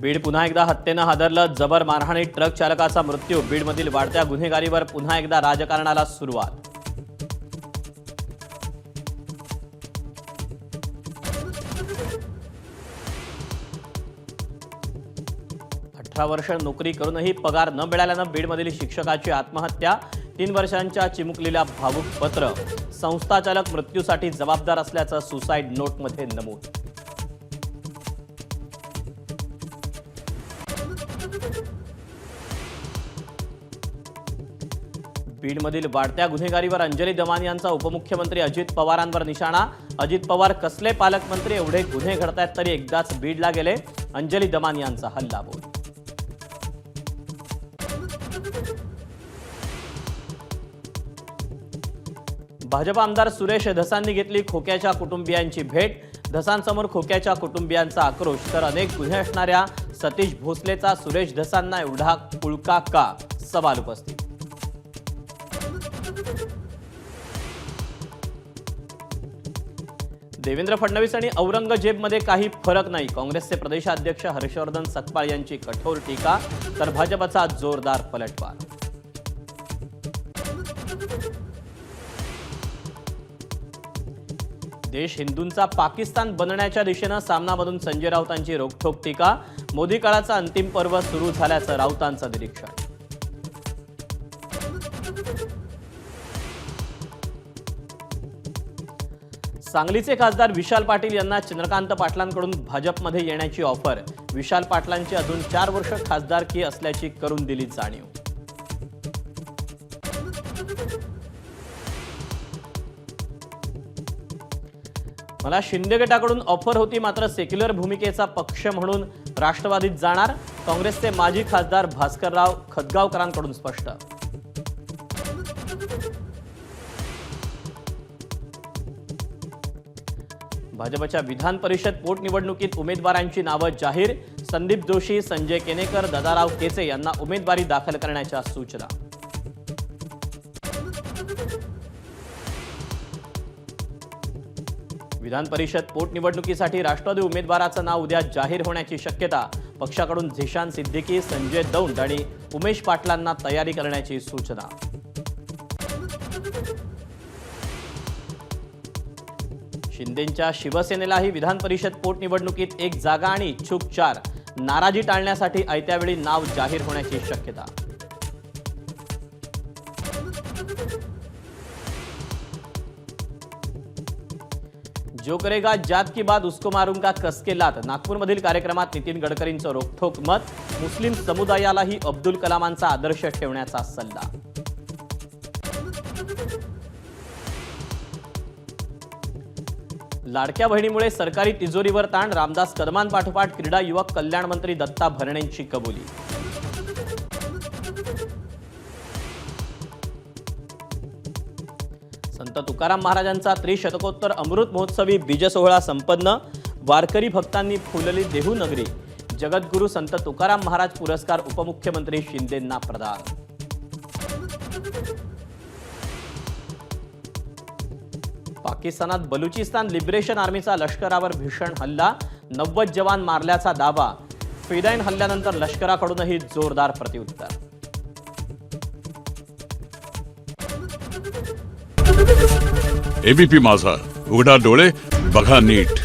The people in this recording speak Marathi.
बीड पुन्हा एकदा हत्येनं हादरलं. जबर मारहाणीत ट्रक चालकाचा मृत्यू. बीडमधील वाढत्या गुन्हेगारीवर पुन्हा एकदा राजकारणाला सुरुवात. वर्ष नोकरी करूनही पगार न मिळाल्यानं बीडमधील शिक्षकाची आत्महत्या. 3 वर्षांच्या चिमुकलीला भावूक पत्र. संस्थाचालक मृत्यूसाठी जबाबदार असल्याचं सुसाईड नोटमध्ये नमूद. बीडमधील वाढत्या गुन्हेगारीवर अंजली दमानी यांचा उपमुख्यमंत्री अजित पवारांवर निशाणा. अजित पवार कसले पालकमंत्री, एवढे गुन्हे घडतायत तरी एकदाच बीडला गेले. अंजली दमानी यांचा हल्लाबोल. भाजप आमदार सुरेश धसांनी घेतली खोक्याच्या कुटुंबियांची भेट. धसांसमोर खोक्याच्या कुटुंबियांचा आक्रोश. तर अनेक गुन्हे असणाऱ्या सतीश भोसलेचा सुरेश धसांना एवढा कुळका का, सवाल उपस्थित. देवेंद्र फडणवीस आणि औरंगजेबमध्ये काही फरक नाही. काँग्रेसचे प्रदेशाध्यक्ष हर्षवर्धन सकपाळ यांची कठोर टीका. तर भाजपचा जोरदार पलटवार. देश हिंदूंचा पाकिस्तान बनण्याच्या दिशेनं सामनामधून संजय राऊतांची रोखठोक टीका. मोदी काळाचा अंतिम पर्व सुरू झाल्याचं राऊतांचं निरीक्षण. सांगलीचे खासदार विशाल पाटील यांना चंद्रकांत पाटलांकडून भाजपमध्ये येण्याची ऑफर. विशाल पाटलांची अजून 4 वर्ष खासदारकी असल्याची करून दिली जाणीव. मला शिंदे गटाकडून ऑफर होती, मात्र सेक्युलर भूमिकेचा पक्ष म्हणून राष्ट्रवादीत जाणार. काँग्रेसचे माजी खासदार भास्करराव खतगावकरांकडून स्पष्ट. भाजपच्या विधान परिषद पोटनिवडणुकीत उमेदवारांची नावं जाहीर. संदीप जोशी, संजय केनेकर, दादाराव केचे यांना उमेदवारी दाखल करण्याच्या सूचना. विधान परिषद पोटनिवडणुकीसाठी राष्ट्रवादी उमेदवाराचं नाव उद्या जाहीर होण्याची शक्यता. पक्षाकडून झिशान सिद्दीकी, संजय दौंड आणि उमेश पाटलांना तयारी करण्याची सूचना. शिंदेंच्या शिवसेनेलाही विधान परिषद पोटनिवडणुकीत 1 जागा आणि इच्छुक 4. नाराजी टाळण्यासाठी आयत्यावेळी नाव जाहीर होण्याची शक्यता. जो करेगा जात की बात उसको मारूंगा कसके लात. नागपूरमधील कार्यक्रमात नितीन गडकरींचं रोखठोक मत. मुस्लिम समुदायालाही अब्दुल कलामांचा आदर्श ठेवण्याचा सल्ला. लाडक्या बहिणीमुळे सरकारी तिजोरीवर ताण. रामदास कदमांपाठोपाठ क्रीडा युवक कल्याण मंत्री दत्ता भरणेंची कबुली. संत तुकाराम महाराजांचा त्रिशतकोत्तर अमृत महोत्सवी बीज सोहळा संपन्न. वारकरी भक्तांनी फुलली देहू नगरी. जगद्गुरू संत तुकाराम महाराज पुरस्कार उपमुख्यमंत्री शिंदेंना प्रदान. पाकिस्तानात बलुचिस्तान लिबरेशन आर्मीचा लष्करावर भीषण हल्ला. 90 जवान मारल्याचा दावा. फिदाईन हल्ल्यानंतर लष्कराकडूनही जोरदार प्रत्युत्तर. एबीपी माझा, उघडा डोळे बघा नीट.